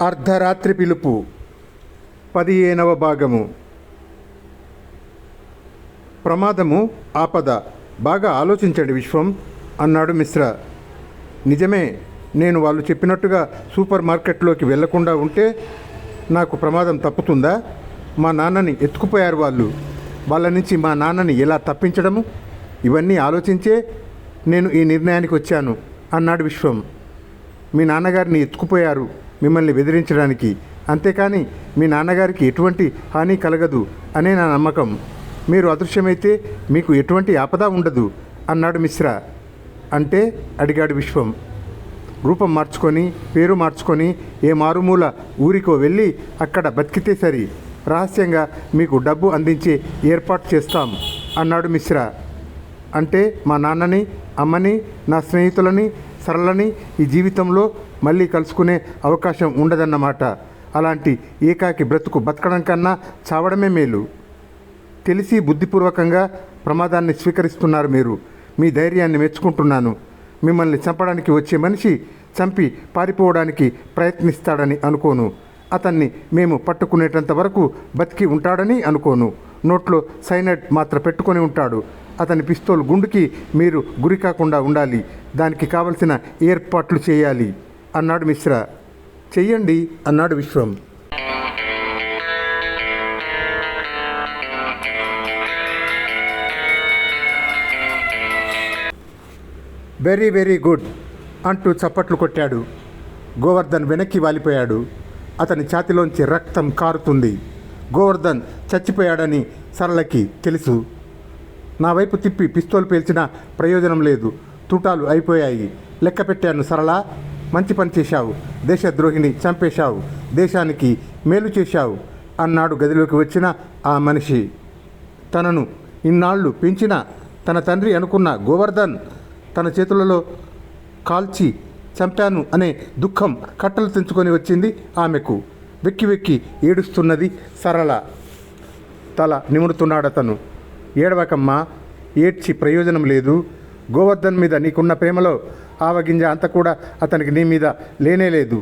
అర్ధరాత్రి పిలుపు 15వ భాగము. ప్రమాదము ఆపద. బాగా ఆలోచించండి విశ్వం అన్నాడు మిశ్రా. నిజమే, నేను వాళ్ళు చెప్పినట్టుగా సూపర్ మార్కెట్లోకి వెళ్లకుండా ఉంటే నాకు ప్రమాదం తప్పుతుందా? మా నాన్నని ఎత్తుకుపోయారు వాళ్ళ నుంచి మా నాన్నని ఎలా తప్పించడము, ఇవన్నీ ఆలోచించే నేను ఈ నిర్ణయానికి వచ్చాను అన్నాడు విశ్వం. మీ నాన్నగారిని ఎత్తుకుపోయారు మిమ్మల్ని బెదిరించడానికి, అంతేకాని మీ నాన్నగారికి ఎటువంటి హాని కలగదు అనే నా నమ్మకం. మీరు అదృశ్యమైతే మీకు ఎటువంటి ఆపద ఉండదు అన్నాడు మిశ్రా. అంటే అడిగాడు విశ్వం. రూపం మార్చుకొని పేరు మార్చుకొని ఏ మారుమూల ఊరికో వెళ్ళి అక్కడ బతికితే సరి, రహస్యంగా మీకు డబ్బు అందించే ఏర్పాటు చేస్తాం అన్నాడు మిశ్రా. అంటే మా నాన్నని, అమ్మని, నా స్నేహితులని, సరళని ఈ జీవితంలో మళ్ళీ కలుసుకునే అవకాశం ఉండదన్నమాట. అలాంటి ఏకాకి బ్రతుకు బతకడం కన్నా చావడమే మేలు. తెలిసి బుద్ధిపూర్వకంగా ప్రమాదాన్ని స్వీకరిస్తున్నారు మీరు. మీ ధైర్యాన్ని మెచ్చుకుంటున్నాను. మిమ్మల్ని చంపడానికి వచ్చే మనిషి చంపి పారిపోవడానికి ప్రయత్నిస్తాడని అనుకోను. అతన్ని మేము పట్టుకునేటంత వరకు బతికి ఉంటాడని అనుకోను. నోట్లో సైనైడ్ మాత్ర పెట్టుకొని ఉంటాడు. అతని పిస్తోల్ గుండుకి మీరు గురి కాకుండా ఉండాలి. దానికి కావలసిన ఏర్పాట్లు చేయాలి అన్నాడు మిశ్రా. చెయ్యండి అన్నాడు విశ్వం. వెరీ వెరీ గుడ్ అంటూ చప్పట్లు కొట్టాడు. గోవర్ధన్ వెనక్కి వాలిపోయాడు. అతని ఛాతిలోంచి రక్తం కారుతుంది. గోవర్ధన్ చచ్చిపోయాడని సరళకి తెలుసు. నా వైపు తిప్పి పిస్తోల్ పేల్చిన ప్రయోజనం లేదు. తూటాలు అయిపోయాయి. లెక్క పెట్టాను సరళ. మంచి పని చేశావు. దేశద్రోహిని చంపేశావు. దేశానికి మేలు చేశావు అన్నాడు గదిలోకి వచ్చిన ఆ మనిషి. తనను ఇన్నాళ్ళు పెంచిన తన తండ్రి అనుకున్న గోవర్ధన్ తన చేతులలో కాల్చి చంపాను అనే దుఃఖం కట్టలు తెంచుకొని వచ్చింది ఆమెకు. వెక్కి వెక్కి ఏడుస్తున్నది సరళ. తల నిమురుతున్నాడతను. ఏడవకమ్మా, ఏడ్చి ప్రయోజనం లేదు. గోవర్ధన్ మీద నీకున్న ప్రేమలో ఆవగింజ అంత కూడా అతనికి నీ మీద లేనేలేదు.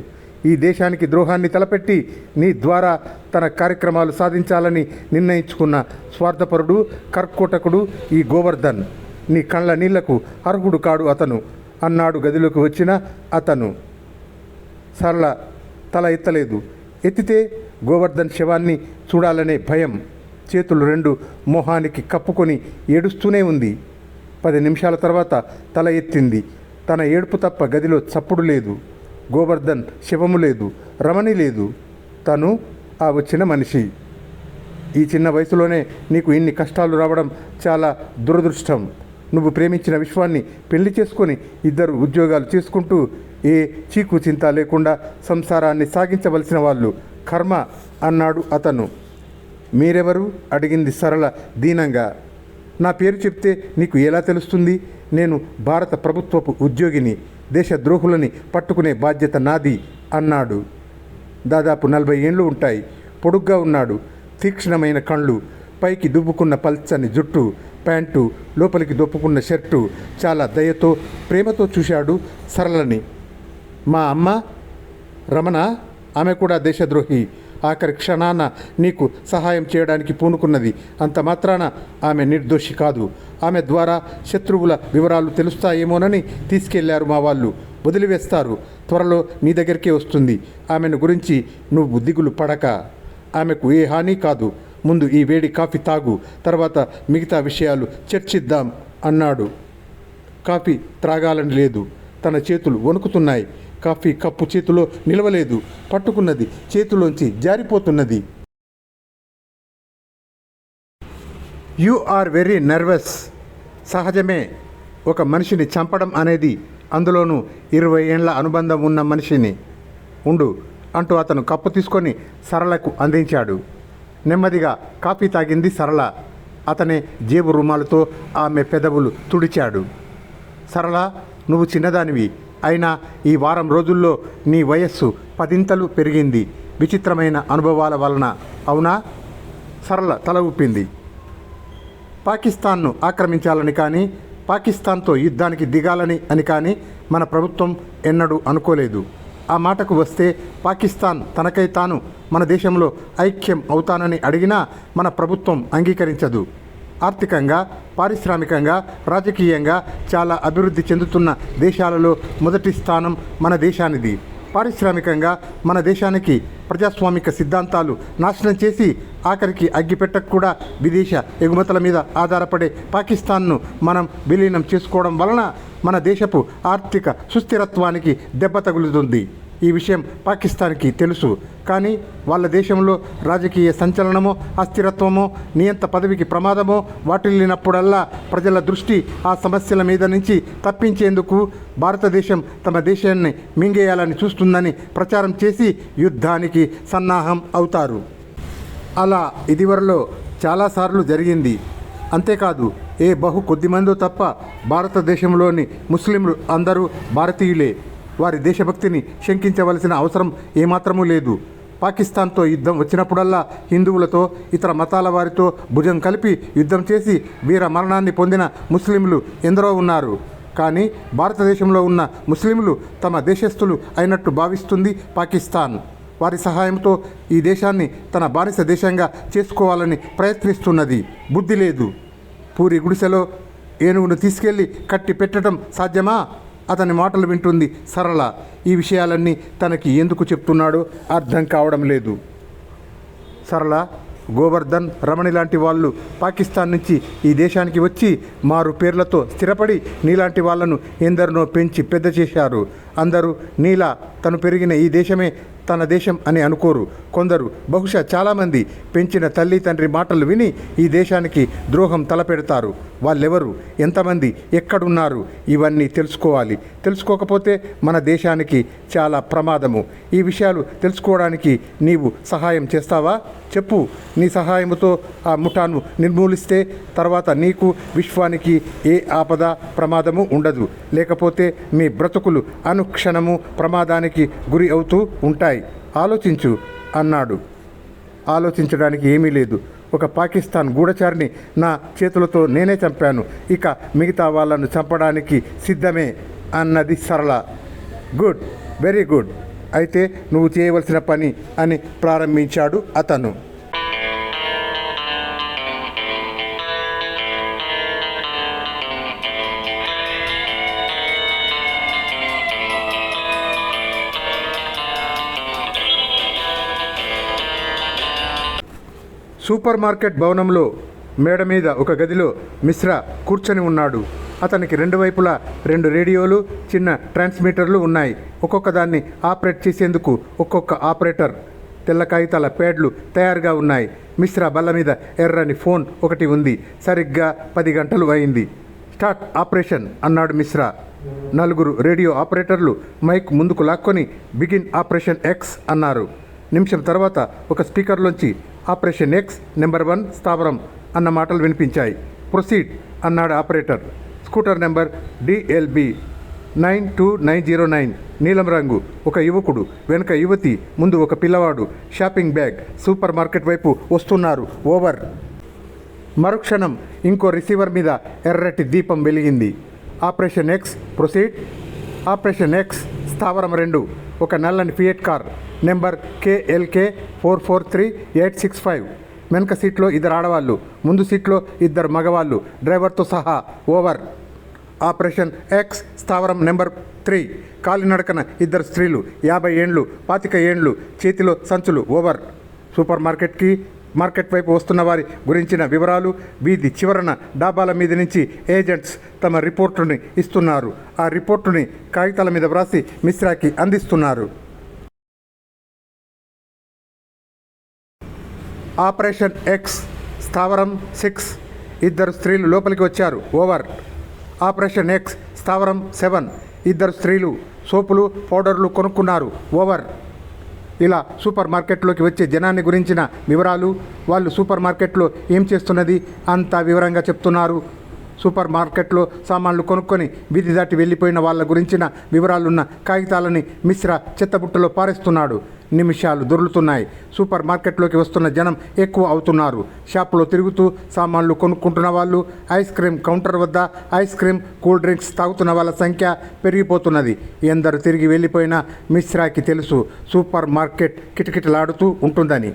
ఈ దేశానికి ద్రోహాన్ని తలపెట్టి నీ ద్వారా తన కార్యక్రమాలు సాధించాలని నిర్ణయించుకున్న స్వార్థపరుడు, కర్కోటకుడు ఈ గోవర్ధన్. నీ కళ్ళ నీళ్లకు అర్హుడు కాడు అతను అన్నాడు గదిలోకి వచ్చిన అతను. సరళ తల ఎత్తలేదు. ఎత్తితే గోవర్ధన్ శవాన్ని చూడాలనే భయం. చేతులు రెండు మొహానికి కప్పుకొని ఏడుస్తూనే ఉంది. 10 నిమిషాల తర్వాత తల ఎత్తింది. తన ఏడుపు తప్ప గదిలో చప్పుడు లేదు. గోవర్ధన్ శవము లేదు, రమణి లేదు. తను ఆ వచ్చిన మనిషి. ఈ చిన్న వయసులోనే నీకు ఇన్ని కష్టాలు రావడం చాలా దురదృష్టం. నువ్వు ప్రేమించిన విశ్వాన్ని పెళ్లి చేసుకొని 2 ఉద్యోగాలు చేసుకుంటూ ఏ చీకు చింత లేకుండా సంసారాన్ని సాగించవలసిన వాళ్ళు కర్మ అన్నాడు అతను. మీరెవరు అడిగింది సరళ దీనంగా. నా పేరు చెప్తే నీకు ఎలా తెలుస్తుంది? నేను భారత ప్రభుత్వపు ఉద్యోగిని. దేశద్రోహులని పట్టుకునే బాధ్యత నాది అన్నాడు. దాదాపు 40 ఏండ్లు ఉంటాయి. పొడుగ్గా ఉన్నాడు. తీక్షణమైన కళ్ళు, పైకి దువ్వుకున్న పల్చని జుట్టు, ప్యాంటు, లోపలికి దొప్పుకున్న షర్టు. చాలా దయతో ప్రేమతో చూశాడు సరళని. మా అమ్మ రమణ, ఆమె కూడా దేశద్రోహి. ఆఖరి క్షణాన నీకు సహాయం చేయడానికి పూనుకున్నది. అంత మాత్రాన ఆమె నిర్దోషి కాదు. ఆమె ద్వారా శత్రువుల వివరాలు తెలుస్తాయేమోనని తీసుకెళ్లారు మా వాళ్ళు. వదిలివేస్తారు. త్వరలో నీ దగ్గరికే వస్తుంది. ఆమెను గురించి నువ్వు దిగులు పడక. ఆమెకు ఏ హాని కాదు. ముందు ఈ వేడి కాఫీ తాగు, తర్వాత మిగతా విషయాలు చర్చిద్దాం అన్నాడు. కాఫీ త్రాగాలని లేదు. తన చేతులు వణుకుతున్నాయి. కాఫీ కప్పు చేతిలో నిలవలేదు. పట్టుకున్నది చేతిలోంచి జారిపోతున్నది. You are very nervous. సహజమే ఒక మనిషిని చంపడం అనేది, అందులోనూ 20 ఏండ్ల అనుబంధం ఉన్న మనిషిని. ఉండు అంటూ అతను కప్పు తీసుకొని సరళకు అందించాడు. నెమ్మదిగా కాఫీ తాగింది సరళ. అతనే జేబు రుమాలతో ఆమె పెదవులు తుడిచాడు. సరళ, నువ్వు చిన్నదానివి. అయినా ఈ వారం రోజుల్లో నీ వయస్సు 10 పెరిగింది. విచిత్రమైన అనుభవాల వలన. అవునా? సరళ తల ఊపింది. పాకిస్తాన్ను ఆక్రమించాలని కానీ, పాకిస్తాన్తో యుద్ధానికి దిగాలని అని కానీ మన ప్రభుత్వం ఎన్నడూ అనుకోలేదు. ఆ మాటకు వస్తే పాకిస్తాన్ తనకై తాను మన దేశంలో ఐక్యం అవుతానని అడిగినా మన ప్రభుత్వం అంగీకరించదు. ఆర్థికంగా, పారిశ్రామికంగా, రాజకీయంగా చాలా అభివృద్ధి చెందుతున్న దేశాలలో మొదటి స్థానం మన దేశానిది. పారిశ్రామికంగా మన దేశానికి ప్రజాస్వామిక సిద్ధాంతాలు నాశనం చేసి ఆఖరికి అగ్గిపెట్టకు కూడా విదేశ ఎగుమతుల మీద ఆధారపడే పాకిస్తాన్ను మనం విలీనం చేసుకోవడం వలన మన దేశపు ఆర్థిక సుస్థిరత్వానికి దెబ్బ తగులుతుంది. ఈ విషయం పాకిస్తాన్కి తెలుసు. కానీ వాళ్ళ దేశంలో రాజకీయ సంచలనమో, అస్థిరత్వమో, నియంత పదవికి ప్రమాదమో వాటిల్లినప్పుడల్లా ప్రజల దృష్టి ఆ సమస్యల మీద నుంచి తప్పించేందుకు భారతదేశం తమ దేశాన్ని మింగేయాలని చూస్తుందని ప్రచారం చేసి యుద్ధానికి సన్నాహం అవుతారు. అలా ఇదివరలో చాలాసార్లు జరిగింది. అంతేకాదు, కొద్దిమందో తప్ప భారతదేశంలోని ముస్లింలు అందరూ భారతీయులే. వారి దేశభక్తిని శంకించవలసిన అవసరం ఏమాత్రమూ లేదు. పాకిస్తాన్తో యుద్ధం వచ్చినప్పుడల్లా హిందువులతో, ఇతర మతాల వారితో భుజం కలిపి యుద్ధం చేసి వీర మరణాన్ని పొందిన ముస్లింలు ఎందరో ఉన్నారు. కానీ భారతదేశంలో ఉన్న ముస్లింలు తమ దేశస్థులు అయినట్టు భావిస్తుంది పాకిస్తాన్. వారి సహాయంతో ఈ దేశాన్ని తన బానిస దేశంగా చేసుకోవాలని ప్రయత్నిస్తున్నది. బుద్ధి లేదు. పూరి గుడిసెలో ఏనుగును తీసుకెళ్లి కట్టి పెట్టడం సాధ్యమా? అతని మాటలు వింటుంది సరళ. ఈ విషయాలన్నీ తనకి ఎందుకు చెప్తున్నాడో అర్థం కావడం లేదు. సరళ, గోవర్ధన్, రమణి లాంటి వాళ్ళు పాకిస్తాన్ నుంచి ఈ దేశానికి వచ్చి మారు పేర్లతో స్థిరపడి నీలాంటి వాళ్లను ఎందరినో పెంచి పెద్ద చేశారు. అందరూ నీలా తను పెరిగిన ఈ దేశమే తన దేశం అని అనుకోరు. కొందరు, బహుశా చాలామంది పెంచిన తల్లి తండ్రి మాటలు విని ఈ దేశానికి ద్రోహం తలపెడతారు. వాళ్ళెవరు, ఎంతమంది, ఎక్కడున్నారు, ఇవన్నీ తెలుసుకోవాలి. తెలుసుకోకపోతే మన దేశానికి చాలా ప్రమాదము. ఈ విషయాలు తెలుసుకోవడానికి నీవు సహాయం చేస్తావా? చెప్పు. నీ సహాయంతో ఆ ముఠాను నిర్మూలిస్తే తర్వాత నీకు, విశ్వానికి ఏ ఆపద ప్రమాదము ఉండదు. లేకపోతే మీ బ్రతుకులు అనుక్షణము ప్రమాదానికి గురి అవుతూ ఉంటాయి. ఆలోచించు అన్నాడు. ఆలోచించడానికి ఏమీ లేదు. ఒక పాకిస్తాన్ గూఢచారిని నా చేతులతో నేనే చంపాను. ఇక మిగతా వాళ్ళను చంపడానికి సిద్ధమే అన్నది సరళ. Good, very good. అయితే నువ్వు చేయవలసిన పని అని ప్రారంభించాడు అతను. సూపర్ మార్కెట్ భవనంలో మేడ మీద ఒక గదిలో మిశ్రా కూర్చొని ఉన్నాడు. అతనికి రెండు వైపులా 2 రేడియోలు, చిన్న ట్రాన్స్మిటర్లు ఉన్నాయి. ఒక్కొక్క దాన్ని ఆపరేట్ చేసేందుకు ఒక్కొక్క ఆపరేటర్. తెల్ల కాగితాల ప్యాడ్లు తయారుగా ఉన్నాయి. మిశ్రా బల్ల మీద ఎర్రని ఫోన్ ఒకటి ఉంది. సరిగ్గా 10 గంటలు అయింది. స్టార్ట్ ఆపరేషన్ అన్నాడు మిశ్రా. 4 రేడియో ఆపరేటర్లు మైక్ ముందుకు లాక్కొని బిగిన్ ఆపరేషన్ ఎక్స్ అన్నారు. నిమిషం తర్వాత ఒక స్పీకర్లోంచి ఆపరేషన్ ఎక్స్ నెంబర్ 1 స్థావరం అన్న మాటలు వినిపించాయి. ప్రొసీడ్ అన్నాడు ఆపరేటర్. స్కూటర్ నెంబర్ DLB 92909, నీలం రంగు, ఒక యువకుడు, వెనుక యువతి, ముందు ఒక పిల్లవాడు, షాపింగ్ బ్యాగ్, సూపర్ మార్కెట్ వైపు వస్తున్నారు. ఓవర్. మరుక్షణం ఇంకో రిసీవర్ మీద ఎర్రటి దీపం వెలిగింది. Operation X proceed. Operation X స్థావరం 2, ఒక నల్లని ఫియట్ కార్, నెంబర్ KLK 443865. వెనక సీట్లో 2 ఆడవాళ్ళు, ముందు సీట్లో 2 మగవాళ్ళు, డ్రైవర్తో సహా. ఓవర్. ఆపరేషన్ ఎక్స్ స్థావరం నెంబర్ 3, కాలినడకన 2 స్త్రీలు, 50 ఏండ్లు, 25 ఏండ్లు, చేతిలో సంచులు. ఓవర్. సూపర్ మార్కెట్ వైపు వస్తున్న వారి గురించిన వివరాలు వీధి చివరన డాబాల మీద నుంచి ఏజెంట్స్ తమ రిపోర్టుని ఇస్తున్నారు. ఆ రిపోర్టుని కాగితాల మీద వ్రాసి మిశ్రాకి అందిస్తున్నారు. ఆపరేషన్ ఎక్స్ స్థావరం 6, 2 స్త్రీలు లోపలికి వచ్చారు. ఓవర్. ఆపరేషన్ ఎక్స్ స్థావరం 7, 2 స్త్రీలు సోపులు, పౌడర్లు కొనుక్కున్నారు. ఓవర్. ఇలా సూపర్ మార్కెట్లోకి వచ్చే జనాన్ని గురించిన వివరాలు, వాళ్ళు సూపర్ మార్కెట్లో ఏం చేస్తున్నది అంతా వివరంగా చెప్తున్నారు. సూపర్ మార్కెట్లో సామాన్లు కొనుక్కొని వీధి దాటి వెళ్ళిపోయిన వాళ్ళ గురించిన వివరాలున్న కాగితాలని మిశ్రా చెత్తబుట్టలో పారేస్తున్నాడు. నిమిషాలు దొర్లుతున్నాయి. సూపర్ మార్కెట్లోకి వస్తున్న జనం ఎక్కువ అవుతున్నారు. షాపులో తిరుగుతూ సామాన్లు కొనుక్కుంటున్న వాళ్ళు, ఐస్ క్రీమ్ కౌంటర్ వద్ద ఐస్ క్రీమ్, కూల్ డ్రింక్స్ తాగుతున్న వాళ్ళ సంఖ్య పెరిగిపోతున్నది. ఎందరు తిరిగి వెళ్ళిపోయినా మిశ్రాకి తెలుసు సూపర్ మార్కెట్ కిటకిటలాడుతూ ఉంటుందని.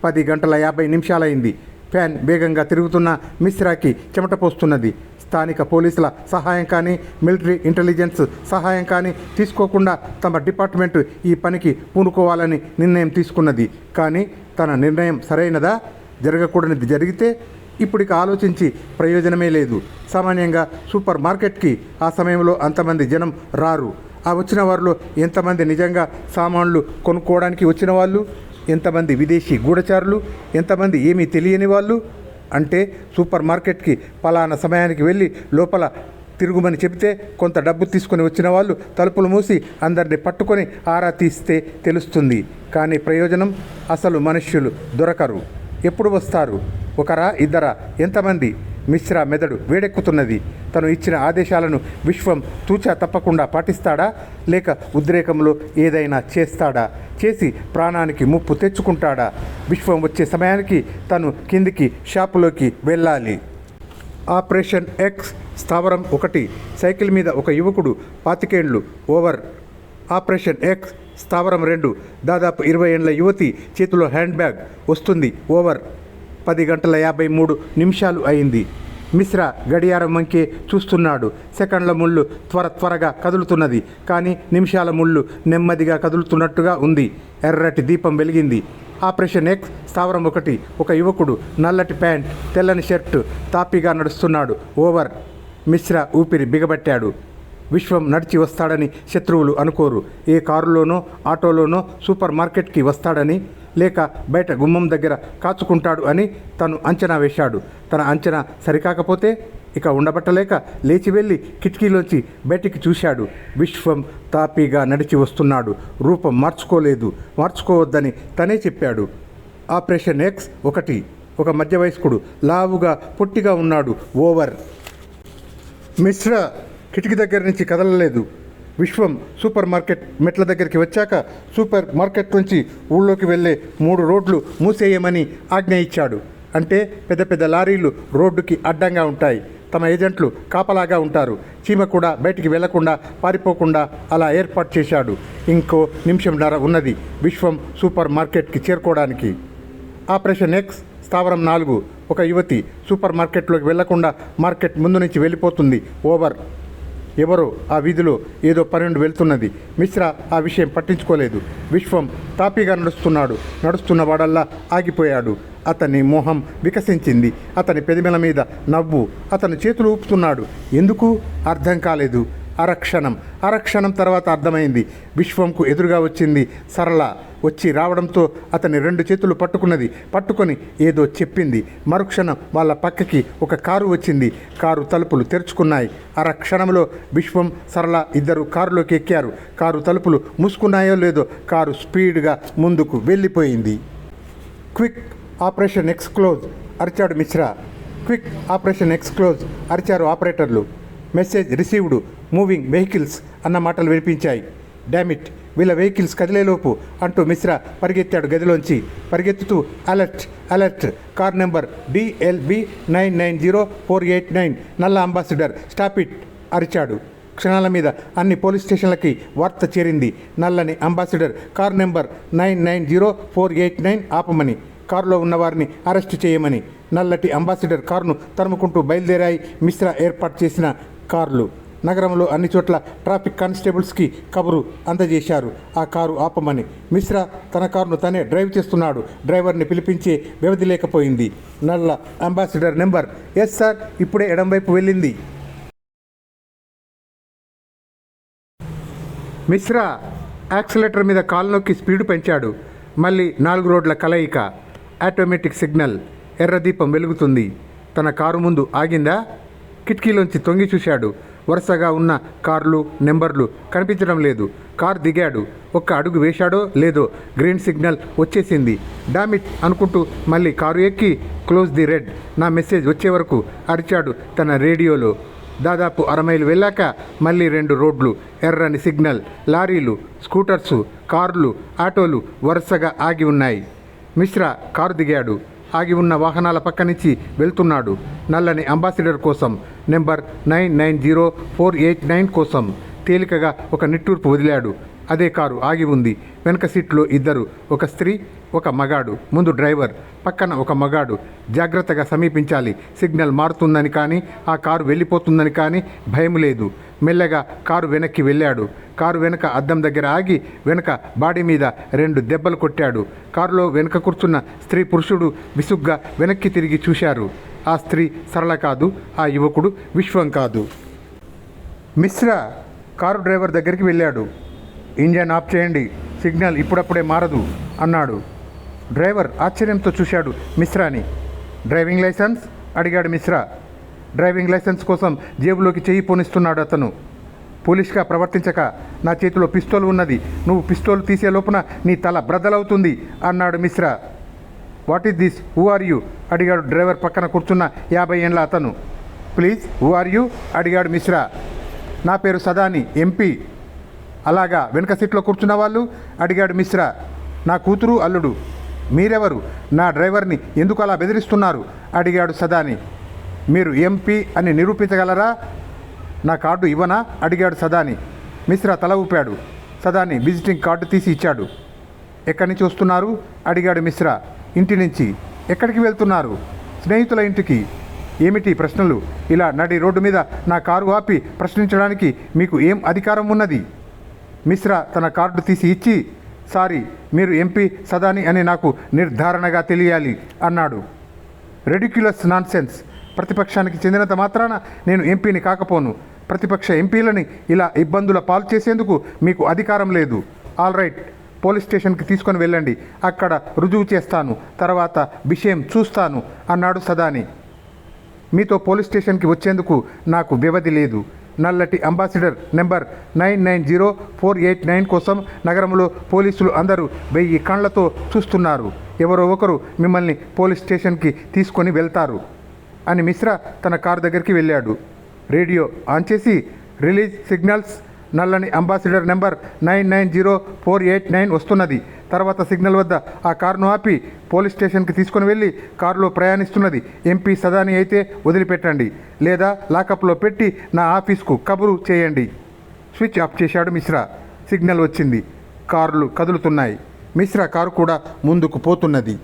10 గంటల 50 నిమిషాలైంది. ఫ్యాన్ వేగంగా తిరుగుతున్న మిశ్రాకి చెమట పోస్తున్నది. స్థానిక పోలీసుల సహాయం కానీ, మిలిటరీ ఇంటెలిజెన్స్ సహాయం కానీ తీసుకోకుండా తమ డిపార్ట్మెంటు ఈ పనికి పూనుకోవాలని నిర్ణయం తీసుకున్నది. కానీ తన నిర్ణయం సరైనదా? జరగకూడనిది జరిగితే ఇప్పటికి ఆలోచించి ప్రయోజనమే లేదు. సామాన్యంగా సూపర్ మార్కెట్కి ఆ సమయంలో అంతమంది జనం రారు. ఆ వచ్చిన వారిలో ఎంతమంది నిజంగా సామాన్లు కొనుక్కోవడానికి వచ్చిన వాళ్ళు, ఎంతమంది విదేశీ గూఢచారులు, ఎంతమంది ఏమీ తెలియని వాళ్ళు? అంటే సూపర్ మార్కెట్కి పలానా సమయానికి వెళ్ళి లోపల తిరుగుమని చెబితే కొంత డబ్బు తీసుకొని వచ్చిన వాళ్ళు తలుపులు మూసి అందరిని పట్టుకొని ఆరా తీస్తే తెలుస్తుంది. కానీ ప్రయోజనం? అసలు మనుష్యులు దొరకరు. ఎప్పుడు వస్తారు? ఒకరా, ఇద్దరా, ఎంతమంది? మిశ్రా మెదడు వేడెక్కుతున్నది. తను ఇచ్చిన ఆదేశాలను విశ్వం తూచా తప్పకుండా పాటిస్తాడా, లేక ఉద్రేకంలో ఏదైనా చేస్తాడా? చేసి ప్రాణానికి ముప్పు తెచ్చుకుంటాడా? విశ్వం వచ్చే సమయానికి తను కిందికి షాపులోకి వెళ్ళాలి. ఆపరేషన్ ఎక్స్ స్థావరం 1. సైకిల్ మీద ఒక యువకుడు 25 ఏళ్ళు ఓవర్. ఆపరేషన్ ఎక్స్ స్థావరం 2. దాదాపు 20 ఏళ్ల యువతి చేతిలో హ్యాండ్ బ్యాగ్ వస్తుంది ఓవర్. 10 గంటల 53 నిమిషాలు అయింది. మిశ్రా గడియారం వంకే చూస్తున్నాడు. సెకండ్ల ముళ్ళు త్వరగా కదులుతున్నది. కానీ నిమిషాల ముళ్ళు నెమ్మదిగా కదులుతున్నట్టుగా ఉంది. ఎర్రటి దీపం వెలిగింది. ఆపరేషన్ ఎక్స్ స్థావరం 1. ఒక యువకుడు నల్లటి ప్యాంట్, తెల్లని షర్టు, తాపీగా నడుస్తున్నాడు ఓవర్. మిశ్రా ఊపిరి బిగబట్టాడు. విశ్వం నడిచి వస్తాడని శత్రువులు అనుకోరు. ఏ కారులోనో ఆటోలోనో సూపర్ మార్కెట్కి వస్తాడని, లేక బయట గుమ్మం దగ్గర కాచుకుంటాడు అని తను అంచనా వేశాడు. తన అంచనా సరికాకపోతే ఇక ఉండబట్టలేక లేచి వెళ్ళి కిటికీలోంచి బయటికి చూశాడు. విశ్వం తాపీగా నడిచి వస్తున్నాడు. రూపం మార్చుకోలేదు, మార్చుకోవద్దని తనే చెప్పాడు. Operation X 1. ఒక మధ్య వయస్కుడు, లావుగా పొట్టిగా ఉన్నాడు ఓవర్. మిశ్రా కిటికీ దగ్గర నుంచి కదలలేదు. విశ్వం సూపర్ మార్కెట్ మెట్ల దగ్గరికి వచ్చాక సూపర్ మార్కెట్ నుంచి ఊళ్ళోకి వెళ్ళే 3 రోడ్లు మూసేయమని ఆజ్ఞ ఇచ్చాడు. అంటే పెద్ద పెద్ద లారీలు రోడ్డుకి అడ్డంగా ఉంటాయి. తమ ఏజెంట్లు కాపలాగా ఉంటారు. చీమ కూడా బయటికి వెళ్లకుండా, పారిపోకుండా అలా ఏర్పాటు చేశాడు. ఇంకో నిమిషంన్నర ఉన్నది విశ్వం సూపర్ మార్కెట్కి చేరుకోవడానికి. ఆపరేషన్ ఎక్స్ స్థావరం 4. ఒక యువతి సూపర్ మార్కెట్లోకి వెళ్లకుండా మార్కెట్ ముందు నుంచి వెళ్ళిపోతుంది ఓవర్. ఎవరో ఆ వీధిలో ఏదో పన్నెండు వెళ్తున్నది. మిశ్రా ఆ విషయం పట్టించుకోలేదు. విశ్వం తాపీగా నడుస్తున్న వాడల్లా ఆగిపోయాడు. అతని మొహం వికసించింది. అతని పెదిమెల మీద నవ్వు. అతను చేతులు ఊపుతున్నాడు. ఎందుకు అర్థం కాలేదు. అరక్షణం తర్వాత అర్థమైంది. విశ్వంకు ఎదురుగా వచ్చింది సరళ. వచ్చి రావడంతో అతని 2 చేతులు పట్టుకొని ఏదో చెప్పింది. మరుక్షణం వాళ్ళ పక్కకి ఒక కారు వచ్చింది. కారు తలుపులు తెరుచుకున్నాయి. అరక్షణంలో విశ్వం, సరళ ఇద్దరు కారులోకి ఎక్కారు. కారు తలుపులు మూసుకున్నాయో లేదో కారు స్పీడ్గా ముందుకు వెళ్ళిపోయింది. క్విక్ ఆపరేషన్ ఎక్స్క్లోజ్ అరిచాడు మిశ్రా. క్విక్ ఆపరేషన్ ఎక్స్క్లోజ్ అరిచారు ఆపరేటర్లు. మెసేజ్ రిసీవ్డ్, మూవింగ్ వెహికల్స్ అన్న మాటలు వినిపించాయి. డామిట్, వీళ్ళ వెహికల్స్ కదిలేలోపు అంటూ మిశ్రా పరిగెత్తాడు గదిలోంచి. పరిగెత్తుతూ అలర్ట్, కార్ నెంబర్ DLB 990489 నల్ల అంబాసిడర్, స్టాప్ ఇట్ అరిచాడు. క్షణాల మీద అన్ని పోలీస్ స్టేషన్లకి వార్త చేరింది. నల్లని అంబాసిడర్ కార్ నెంబర్ 990489 ఆపమని, కారులో ఉన్నవారిని అరెస్టు చేయమని. నల్లటి అంబాసిడర్ కారును తరుముకుంటూ బయలుదేరాయి మిశ్రా ఏర్పాటు చేసిన కార్లు. నగరంలో అన్ని చోట్ల ట్రాఫిక్ కానిస్టేబుల్స్కి కబురు అందజేశారు ఆ కారు ఆపమని. మిశ్రా తన కారును తనే డ్రైవ్ చేస్తున్నాడు. డ్రైవర్ని పిలిపించే వ్యవధి లేకపోయింది. నల్ల అంబాసిడర్ నెంబర్, ఎస్ సార్, ఇప్పుడే ఎడం వైపు వెళ్ళింది. మిశ్రా యాక్సిలేటర్ మీద కాలు నొక్కి స్పీడు పెంచాడు. మళ్ళీ 4 రోడ్ల కలయిక. Automatic signal. ఎర్రదీపం వెలుగుతుంది. తన కారు ముందు ఆగిందా? కిటికీలోంచి తొంగి చూశాడు. వరుసగా ఉన్న కార్లు నెంబర్లు కనిపించడం లేదు. కారు దిగాడు. ఒక్క అడుగు వేశాడో లేదో గ్రీన్ సిగ్నల్ వచ్చేసింది. డామిట్ అనుకుంటూ మళ్ళీ కారు ఎక్కి క్లోజ్ ది రెడ్, నా మెసేజ్ వచ్చే వరకు అరిచాడు తన రేడియోలో. దాదాపు 60 మైలు వెళ్ళాక మళ్ళీ 2 రోడ్లు, ఎర్రని సిగ్నల్. లారీలు, స్కూటర్సు, కార్లు, ఆటోలు వరుసగా ఆగి ఉన్నాయి. మిశ్రా కారు దిగాడు. ఆగి ఉన్న వాహనాల పక్క నుంచి వెళ్తున్నాడు. నల్లని అంబాసిడర్ కోసం, నెంబర్ 990489 కోసం తేలికగా ఒక నిట్టూర్పు వదిలాడు. అదే కారు ఆగి ఉంది. వెనక సీట్లో 2, ఒక స్త్రీ, ఒక మగాడు. ముందు డ్రైవర్, పక్కన ఒక మగాడు. జాగ్రత్తగా సమీపించాలి. సిగ్నల్ మారుతుందని కానీ ఆ కారు వెళ్ళిపోతుందని కానీ భయం లేదు. మెల్లగా కారు వెనక్కి వెళ్ళాడు. కారు వెనక అద్దం దగ్గర ఆగి వెనక బాడీ మీద 2 దెబ్బలు కొట్టాడు. కారులో వెనక కూర్చున్న స్త్రీ పురుషుడు విసుగ్గా వెనక్కి తిరిగి చూశారు. ఆ స్త్రీ సరళ కాదు, ఆ యువకుడు విశ్వం కాదు. మిశ్రా కారు డ్రైవర్ దగ్గరికి వెళ్ళాడు. ఇంజన్ ఆఫ్ చేయండి, సిగ్నల్ ఇప్పుడప్పుడే మారదు అన్నాడు. డ్రైవర్ ఆశ్చర్యంతో చూశాడు మిశ్రాని. డ్రైవింగ్ లైసెన్స్ అడిగాడు మిశ్రా. డ్రైవింగ్ లైసెన్స్ కోసం జేబులోకి చెయ్యి పోనిస్తున్నాడు అతను. పోలీస్గా ప్రవర్తించక, నా చేతిలో పిస్తోల్ ఉన్నది, నువ్వు పిస్తోల్ తీసే లోపున నీ తల బ్రద్దలవుతుంది అన్నాడు Mishra. What is this, who are you అడిగాడు డ్రైవర్ పక్కన కూర్చున్న 50 ఏళ్ల అతను. ప్లీజ్ హూ ఆర్ యూ అడిగాడు మిశ్రా. నా పేరు సదాని, ఎంపీ. అలాగా, వెనక సీట్లో కూర్చున్న వాళ్ళు అడిగాడు మిశ్రా. నా కూతురు, అల్లుడు. మీరెవరు? నా డ్రైవర్ని ఎందుకు అలా బెదిరిస్తున్నారు అడిగాడు సదాని. మీరు ఎంపీ అని నిరూపించగలరా? నా కార్డు ఇవ్వనా అడిగాడు సదాని. మిశ్రా తల ఊపాడు. సదాని విజిటింగ్ కార్డు తీసి ఇచ్చాడు. ఎక్కడి నుంచి వస్తున్నారు అడిగాడు మిశ్రా. ఇంటి నుంచి. ఎక్కడికి వెళ్తున్నారు? స్నేహితుల ఇంటికి. ఏమిటి ప్రశ్నలు? ఇలా నడి రోడ్డు మీద నా కారు ఆపి ప్రశ్నించడానికి మీకు ఏం అధికారం ఉన్నది? మిశ్రా తన కార్డు తీసి ఇచ్చి, సారీ, మీరు ఎంపీ సదాని అని నాకు నిర్ధారణగా తెలియాలి అన్నాడు. Ridiculous nonsense. ప్రతిపక్షానికి చెందినంత మాత్రాన నేను ఎంపీని కాకపోను. ప్రతిపక్ష ఎంపీలని ఇలా ఇబ్బందుల పాలు చేసేందుకు మీకు అధికారం లేదు. ఆల్ రైట్, పోలీస్ స్టేషన్కి తీసుకొని వెళ్ళండి, అక్కడ రుజువు చేస్తాను, తర్వాత విషయం చూస్తాను అన్నాడు సదాని. మీతో పోలీస్ స్టేషన్కి వచ్చేందుకు నాకు వ్యవధి లేదు. నల్లటి అంబాసిడర్ నెంబర్ 990489 కోసం నగరంలో పోలీసులు అందరూ 1000 కళ్ళతో చూస్తున్నారు. ఎవరో ఒకరు మిమ్మల్ని పోలీస్ స్టేషన్కి తీసుకొని వెళ్తారు అని మిశ్రా తన కారు దగ్గరికి వెళ్ళాడు. రేడియో ఆన్ చేసి, రిలీజ్ సిగ్నల్స్, నల్లని అంబాసిడర్ నెంబర్ 990489 వస్తున్నది. తర్వాత సిగ్నల్ వద్ద ఆ కారును ఆపి పోలీస్ స్టేషన్కి తీసుకుని వెళ్ళి కారులో ప్రయాణిస్తున్నది ఎంపీ సదాని అయితే వదిలిపెట్టండి, లేదా లాకప్లో పెట్టి నా ఆఫీస్కు కబురు చేయండి. స్విచ్ ఆఫ్ చేశాడు మిశ్రా. సిగ్నల్ వచ్చింది. కార్లు కదులుతున్నాయి. మిశ్రా కారు కూడా ముందుకు పోతున్నది.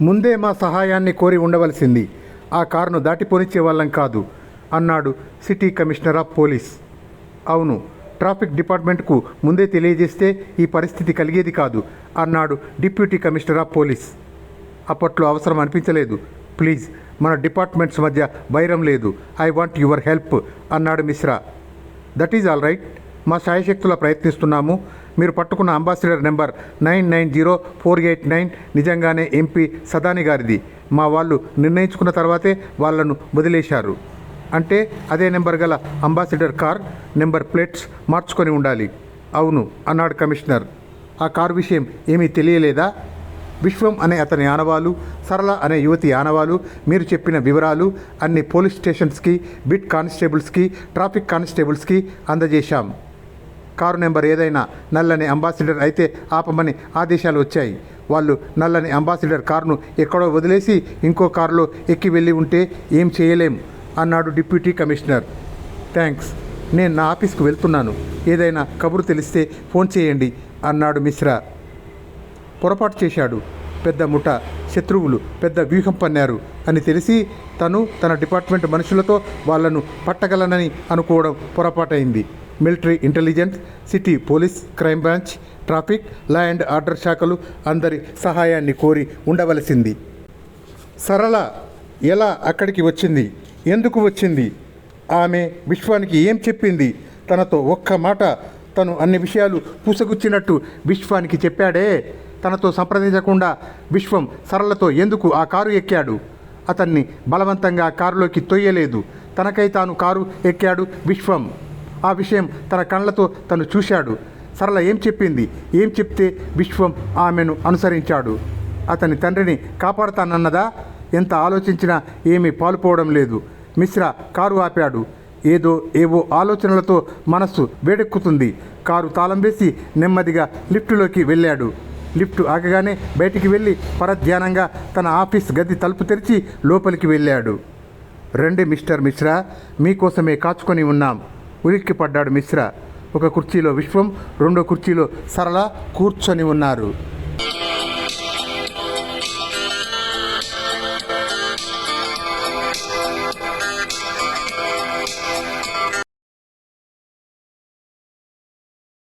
ముందే మా సహాయాన్ని కోరి ఉండవలసింది. ఆ కారును దాటిపోనిచ్చే వాళ్ళం కాదు అన్నాడు సిటీ కమిషనర్ ఆఫ్ పోలీస్. అవును, ట్రాఫిక్ డిపార్ట్మెంట్కు ముందే తెలియజేస్తే ఈ పరిస్థితి కలిగేది కాదు అన్నాడు డిప్యూటీ కమిషనర్ ఆఫ్ పోలీస్. అప్పట్లో అవసరం అనిపించలేదు. ప్లీజ్, మన డిపార్ట్మెంట్స్ మధ్య వైరం లేదు. ఐ వాంట్ యువర్ హెల్ప్ అన్నాడు Mishra. That is all right, మా శాయశక్తులా ప్రయత్నిస్తున్నాము. మీరు పట్టుకున్న అంబాసిడర్ నెంబర్ 990489 నిజంగానే ఎంపీ సదాని గారిది. మా వాళ్ళు నిర్ణయించుకున్న తర్వాతే వాళ్ళను వదిలేశారు. అంటే అదే నెంబర్ గల అంబాసిడర్ కార్ నెంబర్ ప్లేట్స్ మార్చుకొని ఉండాలి. అవును అన్నాడు కమిషనర్. ఆ కారు విషయం ఏమీ తెలియలేదా? విశ్వం అనే అతని ఆనవాలు, సరళ అనే యువతి ఆనవాలు, మీరు చెప్పిన వివరాలు అన్ని పోలీస్ స్టేషన్స్కి, బిట్ కానిస్టేబుల్స్కి, ట్రాఫిక్ కానిస్టేబుల్స్కి అందజేశాం. కారు నెంబర్ ఏదైనా నల్లని అంబాసిడర్ అయితే ఆపమని ఆదేశాలు వచ్చాయి. వాళ్ళు నల్లని అంబాసిడర్ కారును ఎక్కడో వదిలేసి ఇంకో కారులో ఎక్కి వెళ్ళి ఉంటే ఏం చేయలేం అన్నాడు డిప్యూటీ కమిషనర్. థ్యాంక్స్, నేను నా ఆఫీస్కు వెళ్తున్నాను. ఏదైనా కబురు తెలిస్తే ఫోన్ చేయండి అన్నాడు మిశ్రా. పొరపాటు చేశాడు. పెద్ద ముఠ, శత్రువులు పెద్ద వ్యూహం పన్నారు అని తెలిసి తను తన డిపార్ట్మెంట్ మనుషులతో వాళ్లను పట్టగలనని అనుకోవడం పొరపాటైంది. Military intelligence, city police, crime branch, traffic, law and order శాఖలు అందరి సహాయాన్ని కోరి ఉండవలసింది. సరళ ఎలా అక్కడికి వచ్చింది? ఎందుకు వచ్చింది? ఆమె విశ్వానికి ఏం చెప్పింది? తనతో ఒక్క మాట తను అన్ని విషయాలు పూసగుచ్చినట్టు విశ్వానికి చెప్పాడే. తనతో సంప్రదించకుండా విశ్వం సరళతో ఎందుకు ఆ కారు ఎక్కాడు? అతన్ని బలవంతంగా కారులోకి తొయ్యలేదు. తనకై తాను కారు ఎక్కాడు విశ్వం. ఆ విషయం తన కళ్ళతో తను చూశాడు. సరళ ఏం చెప్పింది? ఏం చెప్తే విశ్వం ఆమెను అనుసరించాడు? అతని తండ్రిని కాపాడుతానన్నదా? ఎంత ఆలోచించినా ఏమీ పాలుపోవడం లేదు. మిశ్రా కారు ఆపాడు. ఏవో ఆలోచనలతో మనస్సు వేడెక్కుతుంది. కారు తాళం వేసి నెమ్మదిగా లిఫ్టులోకి వెళ్ళాడు. లిఫ్ట్ ఆగగానే బయటికి వెళ్ళి పరధ్యానంగా తన ఆఫీస్ గది తలుపు తెరిచి లోపలికి వెళ్ళాడు. రండి మిస్టర్ మిశ్రా, మీకోసమే కాచుకొని ఉన్నాం. ఉలిక్కిపడ్డాడు మిశ్రా. ఒక కుర్చీలో విశ్వం, రెండో కుర్చీలో సరళ కూర్చొని ఉన్నారు.